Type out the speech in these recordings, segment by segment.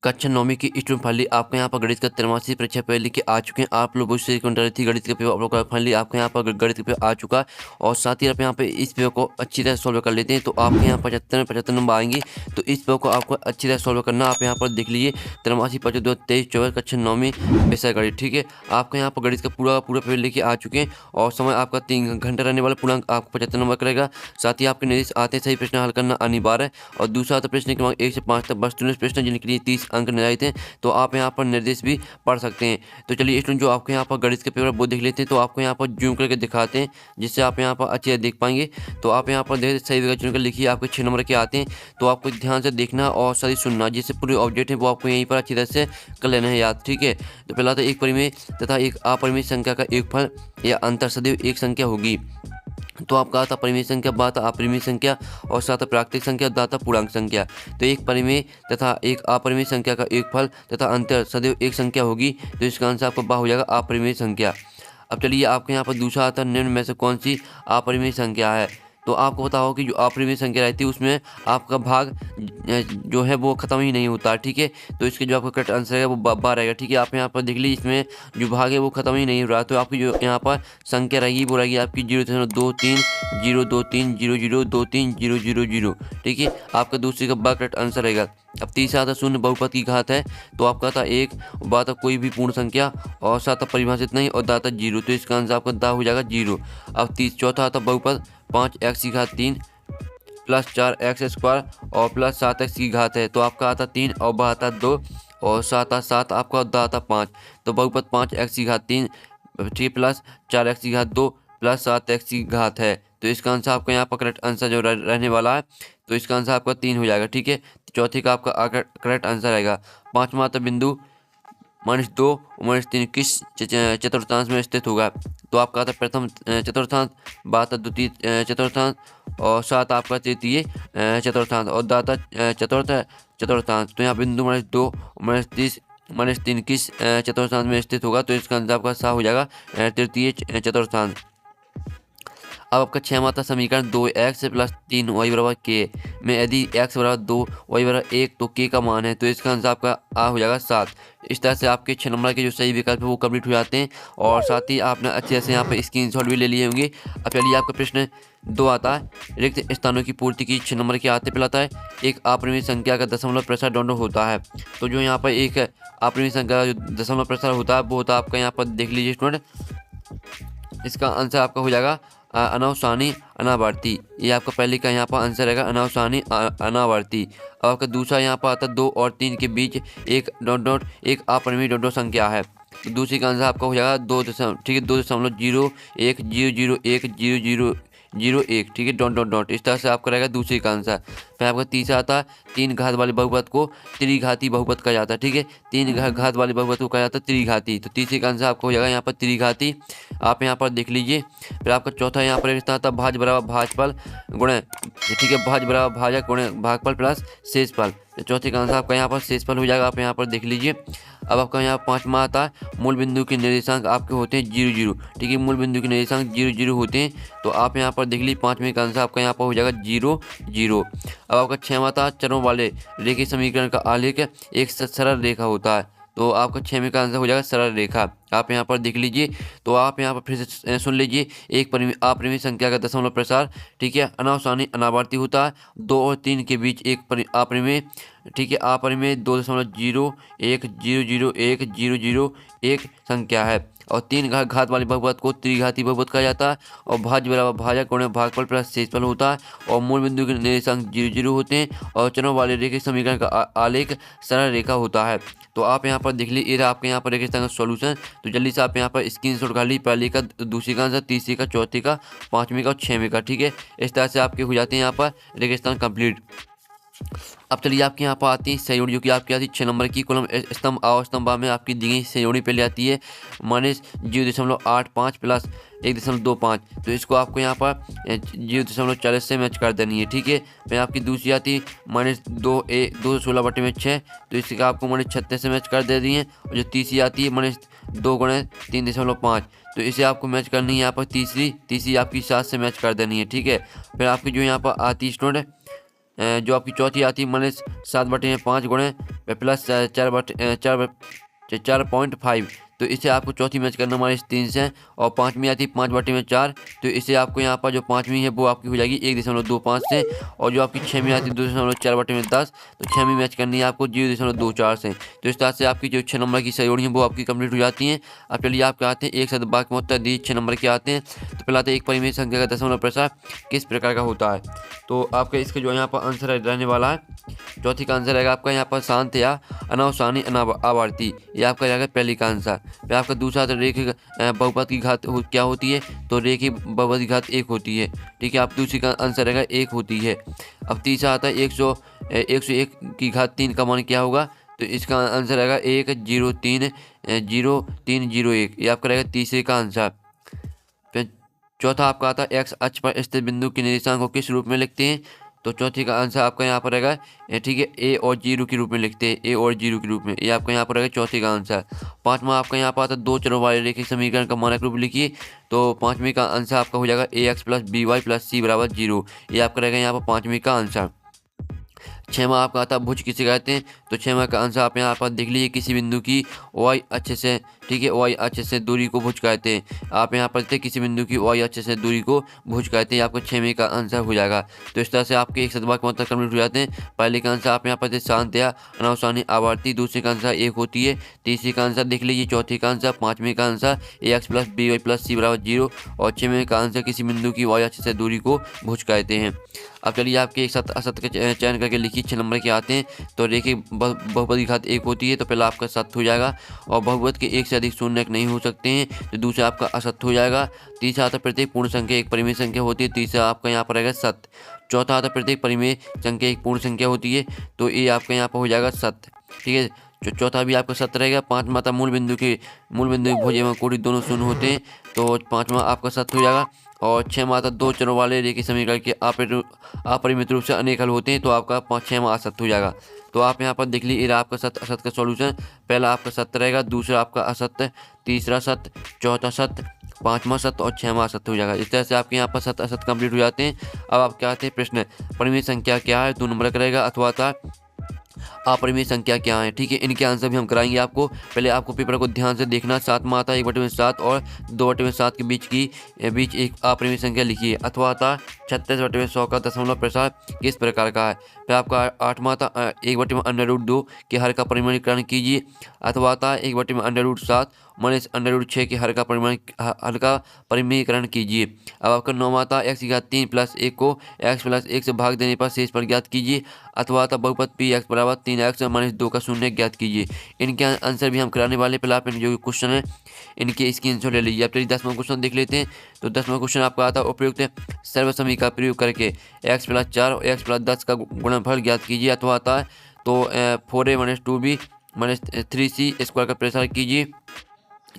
कक्षा 9वीं की student finally आपके यहाँ पर गणित का 83 परीक्षा पेपर लेके आ चुके हैं। आप लोग उससे रही थी गणित के पेपर आप लोग का फाइनली आपके यहाँ पर गणित का पेपर आ चुका है और साथ ही आप यहाँ पे इस पेपर को अच्छी तरह सॉल्व कर लेते हैं तो आपके यहाँ 75 नंबर आएंगे। तो इस पेपर को आपको अच्छी तरह सॉल्व करना। आप यहाँ पर देख लीजिए 83 25 2 23 24 कक्षा 9वीं विषय गणित। ठीक है, आपके यहाँ पर गणित का पूरा पेपर लेके आ चुके हैं और समय आपका 3 घंटा रहने वाला। पूर्णांक आपको 75 नंबर करेगा। साथ ही आपके निर्देश आते सही प्रश्न हल करना अनिवार्य है। और दूसरा तो प्रश्न क्रमांक 1 से 5 तक वस्तुनिष्ठ प्रश्न जिनके लिए 30 अंक निर्धारित हैं, तो आप यहाँ पर निर्देश भी पढ़ सकते हैं। तो चलिए स्टूडेंट जो आपके यहाँ पर गणित के पेपर वो देख लेते हैं। तो आपको यहाँ पर जूम करके दिखाते हैं जिससे आप यहाँ पर अच्छे से देख पाएंगे। तो आप यहाँ पर देख सही विकल्प चुनकर लिखिए, आपके 6 नंबर के आते हैं। तो आपको ध्यान से देखना और सही सुनना, जिससे पूरे ऑब्जेक्ट है वो आपको यहीं पर अच्छी तरह से कर लेना है याद। ठीक है, तो पहला तो एक परिमेय तथा एक अपरिमेय संख्या का योगफल या अंतर सदैव एक संख्या होगी। तो आपका आता परिमेय संख्या, बात अपरिमेय संख्या और साथ प्राकृतिक संख्या, दाता पूर्णांक संख्या। तो एक परिमेय तथा एक अपरिमेय संख्या का योगफल तथा अंतर सदैव एक संख्या होगी। तो इसका आंसर आपका बा हो जाएगा अपरिमेय संख्या। अब चलिए आपके यहाँ पर दूसरा आता है निम्न में से कौन सी अपरिमेय संख्या है। तो आपको पता हो कि जो अपरिमेय संख्या रहती है उसमें आपका भाग जो है वो खत्म ही नहीं होता। ठीक है, तो इसके जो आपका करेक्ट आंसर है वो बा रहेगा। ठीक है, आप यहाँ पर देख लीजिए इसमें जो भाग है वो खत्म ही नहीं हो रहा। तो आपकी जो यहाँ पर संख्या रहेगी वो रहेगी आपकी 0.23 ठीक है, आपका दूसरे का बा करेक्ट आंसर रहेगा। अब तीसरा आता शून्य बहुपद की घात है। तो आपका था एक, बात कोई भी पूर्ण संख्या और साथ परिभाषित नहीं और दाता 0। तो इसका आंसर आपका दा हो जाएगा 0। अब चौथा आता बहुपद 5x की घात 3 प्लस 4x स्क्वायर और प्लस 7x की घात है। तो आपका आता 3 और बा आता 2 और 7 आपका दा आता 5। तो बहुपद 5x की घात 3 ठीक प्लस 4x की घात 2 प्लस 7x की घात है। तो इसका आंसर आपका यहाँ पर करेक्ट आंसर जो रहने वाला है, तो इसका आंसर आपका 3 हो जाएगा। ठीक है, चौथे का आपका करेक्ट आंसर रहेगा। पाँचवा आता बिंदु -2 और -3 किस चतुर्थांश में स्थित होगा। तो आपका आता प्रथम चतुर्थांश, बात द्वितीय चतुर्थांश और साथ आपका तृतीय चतुर्थांश और दाता चतुर्थ चतुर्थांश। तो यहाँ बिंदु -2 और -3 किस चतुर्थांश में स्थित होगा। तो इसका आंसर आपका सा हो जाएगा तृतीय चतुर्थांश। अब आपका 6 आता समीकरण 2x + 3y = k में यदि x = 2 y = 1 तो k का मान है। तो इसका आंसर आपका आ हो जाएगा 7। इस तरह से आपके 6 नंबर के जो सही विकल्प है वो कंप्लीट हो जाते हैं और साथ ही आपने अच्छे से यहाँ पर स्क्रीनशॉट भी ले लिए होंगे। अब चलिए आपका प्रश्न 2 आता है रिक्त स्थानों की पूर्ति की 6 नंबर के आते पहला है एक अपरिमेय संख्या का दशमलव प्रसार दोनों होता है। तो जो यहाँ पर एक अपरिमेय संख्या का जो दशमलव प्रसार होता है वो होता है आपका यहाँ पर देख लीजिए स्टूडेंट, इसका आंसर आपका हो जाएगा अनावसानी अनावर्ती। ये आपका पहले का यहाँ पर आंसर रहेगा अनावसानी अनावर्ती। अब आपका दूसरा यहाँ पर आता 2 और 3 के बीच एक डॉट एक अपरिमेय डॉट संख्या है। तो दूसरी का आंसर आपका हो जाएगा 2.001010001 ठीक है डॉट। इस तरह से आपका रहेगा दूसरी का आंसर। फिर आपका तीसरा आता है 3 घात वाले बहुपद को त्रिघाती बहुपद कहा जाता है। ठीक है, 3 घात वाले बहुपद को कहा जाता है त्रिघाती। तो तीसरे का आंसर आपको हो जाएगा यहाँ पर त्रिघाती। आप यहाँ पर देख लीजिए। फिर आपका चौथा यहाँ पर रिश्ता आता है भाज्य बराबर भाजफल गुणे, ठीक है, भाज्य बराबर भाजक गुणे भागफल प्लस शेषफल। तो चौथे का आंसर आपका यहाँ पर शेषफल हो जाएगा। आप यहाँ पर देख लीजिए। अब आपका यहाँ पाँचवा आता है मूल बिंदु के निर्देशांक आपके होते हैं 0 0। ठीक है, मूल बिंदु के निर्देशांक 0 0 होते हैं। तो आप यहाँ पर देख लीजिए पाँचवें का आंसर आपका यहाँ पर हो जाएगा 0 0। अब आपका छठवां आता चरों वाले रेखीय समीकरण का आलेख एक सरल रेखा होता है। तो आपका 6वें का आंसर हो जाएगा सरल रेखा। आप यहाँ पर देख लीजिए। तो आप यहाँ पर फिर से सुन लीजिए, एक अपरिमेय संख्या का दशमलव प्रसार, ठीक है, अनावसानी अनावर्ती होता है। 2 और 3 के बीच एक अपरिमेय, ठीक है, अपरिमेय 2.010010001 संख्या है और 3 घात वाले बहुपद को त्रिघाती बहुपद कहा जाता है और भाज्य बराबर भाजक गुणे भागफल प्लस शेषफल होता है और मूल बिंदु के निर्देशांक 0 0 होते हैं और चरों वाले रेखीय समीकरण का आलेख सरल रेखा होता है। तो आप यहाँ पर देख लीजिए, आपके यहाँ पर रेगिस्तान का सॉल्यूशन। तो जल्दी से आप यहाँ पर स्क्रीनशॉट कर लीजिए, पहले का, दूसरी का आंसर, तीसरी का, चौथी का, पाँचवीं का और 6वें का। ठीक है, इस तरह से आपके हो जाते हैं यहाँ पर रेगिस्तान कंप्लीट। अब चलिए आपके यहाँ पर आती है संयोजन, जो कि आपकी आती है 6 नंबर की कॉलम स्तंभ आ स्तंभ में आपकी दी गई संयोजन पहले आती है -0.85 प्लस 1.25। तो इसको आपको यहाँ पर 0.40 से मैच कर देनी है। ठीक है, फिर आपकी दूसरी आती है -2/16/6। तो इसका आपको -36 से मैच कर दे दी है। और जो तीसरी आती है -2 × 3.5। तो इसे आपको मैच करनी है यहाँ पर तीसरी आपकी 7 से मैच कर देनी है। ठीक है, फिर आपकी जो यहाँ पर आती है स्टूडेंट जो आपकी चौथी आती है -7/5 गुणे प्लस 4.5, तो इसे आपको चौथी मैच करना -3 से। और पाँचवीं आती है 5/4, तो इसे आपको यहाँ पर जो पाँचवीं है वो आपकी हो जाएगी 1.25 से। और जो आपकी छवीं आती है 2.4/10, तो छवीं मैच करनी है आपको 0.24 से। तो इस तरह से आपकी जो 6 नंबर की जोड़ी है वो आपकी कंप्लीट हो जाती हैं। अब चलिए आपके आते हैं एक शतभाग में उत्तर दिए 6 नंबर के आते हैं। तो पहले आते हैं एक परिमेय संख्या का दशमलव प्रसार किस प्रकार का होता है। तो आपका इसका जो यहाँ पर आंसर रहने वाला है, चौथी का आंसर रहेगा आपका यहाँ पर शांत या अनावसानी आवर्ती, ये आपका रहेगा पहली का आंसर। फिर आपका दूसरा तो रेखिक बहुपद की घात क्या होती है, तो रेखिक बहुपद की घात 1 होती है। ठीक है, आप दूसरी का आंसर रहेगा 1 होती है। अब तीसरा आता है 101 की घात 3 का मान क्या होगा, तो इसका आंसर रहेगा 10301, ये आपका रहेगा तीसरे का आंसर। फिर चौथा आपका आता है एक्स अक्ष पर स्थित बिंदु के निर्देशांक को किस रूप में लिखते हैं, तो चौथी का आंसर आपका यहाँ पर रहेगा ठीक है ए और 0 के रूप में लिखते हैं, ए और 0 के रूप में, ये आपका यहाँ पर रहेगा चौथी का आंसर। पाँचवा आपका यहाँ पर आता है दो चरों वाले रेखिक समीकरण का मानक रूप लिखिए, तो पाँचवीं का आंसर आपका हो जाएगा ax + by + c = 0, ये आपका रहेगा यहाँ पर पाँचवीं का आंसर। छठवां आपका आता है भुज किसे कहते हैं, तो छठवां का आंसर आप यहाँ पर देख लीजिए, किसी बिंदु की वाई अक्ष से, ठीक है, वाई अक्ष से दूरी को भुज कहते हैं। आप यहाँ पर देखते किसी बिंदु की वाई अक्ष से दूरी को भुज कहते हैं, आपका छठवें का आंसर हो जाएगा। तो इस तरह से आपके एक शतभाग के मतलब कंप्लीट हो जाते हैं। पहले का आंसर आप यहाँ पर शांत या अनावसानी आवर्ती, दूसरे का आंसर 1 होती है, तीसरे का आंसर देख लीजिए, चौथे का आंसर, पाँचवें का आंसर ax + by + c = 0, और छठवें का आंसर किसी बिंदु की वाई अक्ष से दूरी को भुज कहते हैं। अब चलिए आपके एक असत का चयन करके लिखिए, 6 नंबर के आते हैं। तो रेखिक बहुपद की घात 1 होती है, तो पहला आपका सत्य हो जाएगा, और बहुपद के एक से अधिक शून्यक नहीं हो सकते हैं, तो दूसरा आपका असत्य हो जाएगा। तीसरा आता प्रत्येक पूर्ण संख्या एक परिमेय संख्या होती है, तीसरा आपका यहाँ पर रहेगा सत्य। चौथा आता प्रत्येक परिमेय संख्या एक पूर्ण संख्या होती है, तो ये आपका यहाँ पर हो जाएगा सत्य। ठीक है, चौथा भी आपका सत्य रहेगा। पाँचवा आता मूल बिंदु की भुज एवं कोटि दोनों शून्य होते हैं, तो पाँचवा आपका सत्य हो जाएगा। और छठवां आता दो चरों वाले रेखीय समीकरण के अपरिमित रूप से अनेक हल होते हैं, तो आपका छठवां असत्य हो जाएगा। तो आप यहाँ पर देख लीजिए आपका सत्य असत्य का सॉल्यूशन, पहला आपका सत्य रहेगा, दूसरा आपका असत्य, तीसरा सत्य, चौथा सत्य, पाँचवां सत्य और छठवां सत्य हो जाएगा। इस तरह से आपके यहाँ पर सत्य असत्य कंप्लीट हो जाते हैं। अब आप क्या आते हैं प्रश्न, परिमेय संख्या क्या है, 2 नंबर का रहेगा, अथवा अपरिमेय संख्या क्या है। ठीक है, इनके आंसर भी हम कराएंगे आपको। पहले आपको पेपर को ध्यान से देखना। 7 में आता है 1/7 और 2/7 के बीच एक अपरिमेय संख्या लिखिए। अथवा आता 36/100 का दशमलव प्रसार किस प्रकार का है। फिर आपका 8 में आता 1/√2 के हर का परिमाणीकरण कीजिए। अथवा आता 1/√7 -√6 के हर का परिमेयीकरण कीजिए। अब आपका 9 आता x की घात 3 + 1 को x + 1 से भाग देने पर शेष पर ज्ञात कीजिए। अथवा आता बहुपद px = 3x - 2 का शून्य ज्ञात कीजिए। इनके आंसर भी हम कराने वाले। पहले आप जो क्वेश्चन है इनके स्क्रीनशॉट ले लीजिए। अब चलिए 10वां क्वेश्चन देख लेते हैं। तो 10वां क्वेश्चन आपका आता है उपयुक्त सर्वसमी का प्रयोग करके x + 4 और x + 10 का गुणनफल ज्ञात कीजिए। अथवा आता है तो 4a - 2b - 3c² का प्रसार कीजिए।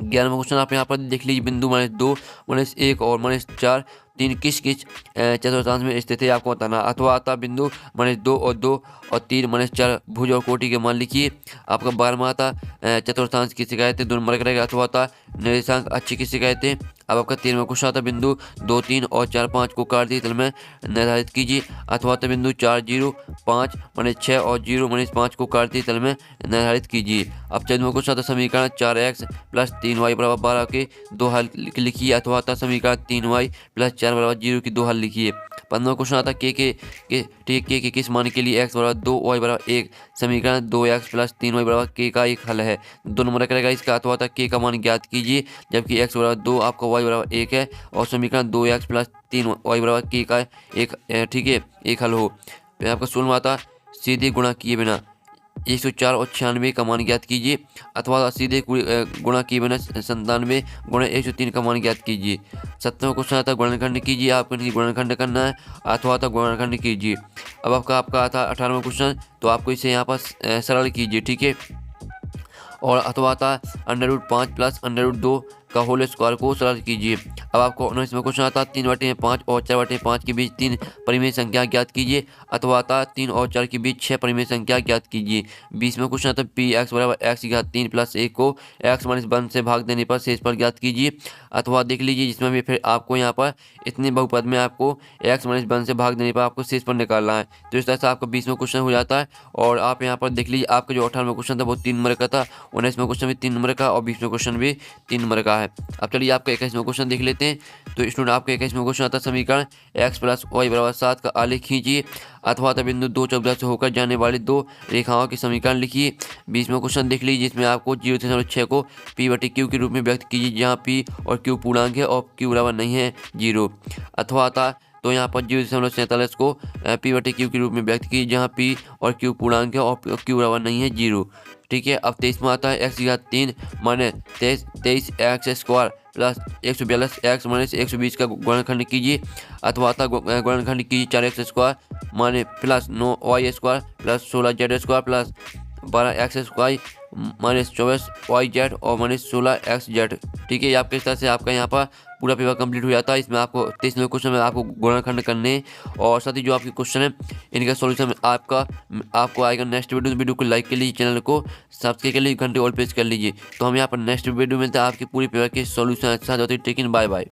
11वां क्वेश्चन आप यहाँ पर देख लीजिए, बिंदु -2 -1 और -4 3 किस चतुर्थांश में स्थित है, आपको बताना। अथवा आता बिंदु -2 और 2 और 3 -4 भुज और कोटि के मान लिखिए। आपका 12वां आता चतुर्थांश की शिकायत 2 नंबर का रहेगा। अथवा आता निर्देशांक अक्ष की शिकायत। अब आपका 13वां क्वेश्चन आता बिंदु 2, 3 और 4, 5 को कार्तीय तल में निर्धारित कीजिए। अथवा आता बिंदु 4, 0, 5 -6 और 0 -5 को कार्तीय तल में निर्धारित कीजिए। अब 14वां क्वेश्चन आता समीकरण 4x + 3y = 12 के 2 हल लिखिए। अथवा आता समीकरण 3y + 4 = 0 की 2 हल लिखिए। 15वां क्वेश्चन आता के किस मान के लिए x = 2 y = 1 समीकरण 2x + 3y = k का एक हल है। 2 नंबर का रहेगा इसका। अथवा k का मान ज्ञात कीजिए, जबकि x = 2 आपका y = 1 है, और समीकरण 2x + 3y = k का एक ठीक है एक हल हो। फिर आपका 16वां आता सीधे गुणा किए बिना 104 और 96 का मान ज्ञात कीजिए। अथवा सीधे गुणा किए बिना 97 गुणा 103 का मान ज्ञात कीजिए। 17वां क्वेश्चन आता गुणनखंड कीजिए, आपको गुणनखंड करना है। अथवा आता गुणनखंड कीजिए। अब आपका आता 18वां क्वेश्चन, तो आपको इसे यहाँ पर सरल कीजिए। ठीक है, और अथवा आता √5 + √2 का होल स्क्वायर को सरल कीजिए। अब आपको 19वां क्वेश्चन आता है 3/5 और 4/5 के बीच 3 परिमेय संख्या ज्ञात कीजिए, अथवा आता है 3 और 4 के बीच 6 परिमेय संख्या ज्ञात कीजिए। 20वां क्वेश्चन आता है पी एक्स बराबर एक्स की घात 3 + 1 को एक्स माइनस 1 से भाग देने पर शेष पर ज्ञात कीजिए, अथवा देख लीजिए जिसमें भी फिर आपको यहाँ पर इतने बहुपद में आपको एक्स माइनस 1 से भाग देने पर आपको शेष पर निकालना है। तो इस तरह से आपका 20वां क्वेश्चन हो जाता है। और आप यहाँ पर देख लीजिए आपका जो 18वां क्वेश्चन था वो 3 नंबर का था, 19वां क्वेश्चन भी 3 नंबर का और 20वां क्वेश्चन भी 3 नंबर का है। अब चलिए आपका 21वां क्वेश्चन देख लेते हैं। तो स्टूडेंट आपका 21वां क्वेश्चन आता है समीकरण x + y = 7 का आलेख खींचिए, अथवा बिंदु 2 चौबुला से होकर जाने वाली 2 रेखाओं के समीकरण लिखिए। 20वां क्वेश्चन देख लीजिए जिसमें आपको 0.6 को p/q के रूप में व्यक्त कीजिए, जहाँ p और q पूर्णांक है और q बराबर नहीं है 0, अथवा आता तो यहाँ पर 0.47 को p/q के रूप में व्यक्त कीजिए, जहाँ p और q पूर्णांक है और q बराबर नहीं है 0। ठीक है। अब 23वां आता है x की घात 3 माने 23x² प्लस 142 x माइनस 120 का गुणनखंड कीजिए, अथवा आता गुणनखंड कीजिए 4x² माने plus 9y² plus 16z² plus 12x² minus 24yz और माइनस 16xz। ठीक है। आपके इस तरह से आपका यहाँ पर पूरा पेपर कंप्लीट हो जाता है। इसमें आपको 23वें क्वेश्चन में आपको गुणनखंड करने और साथ ही जो आपके क्वेश्चन है इनका सॉल्यूशन आपको आएगा नेक्स्ट वीडियो को लाइक कर लीजिए, चैनल को सब्सक्राइब कर लीजिए, घंटे ऑल प्रेस कर लीजिए। तो हम यहाँ पर नेक्स्ट वीडियो में आपके पूरे पेपर के सॉल्यूशन अच्छा होते हैं। टेकिन बाय बाय।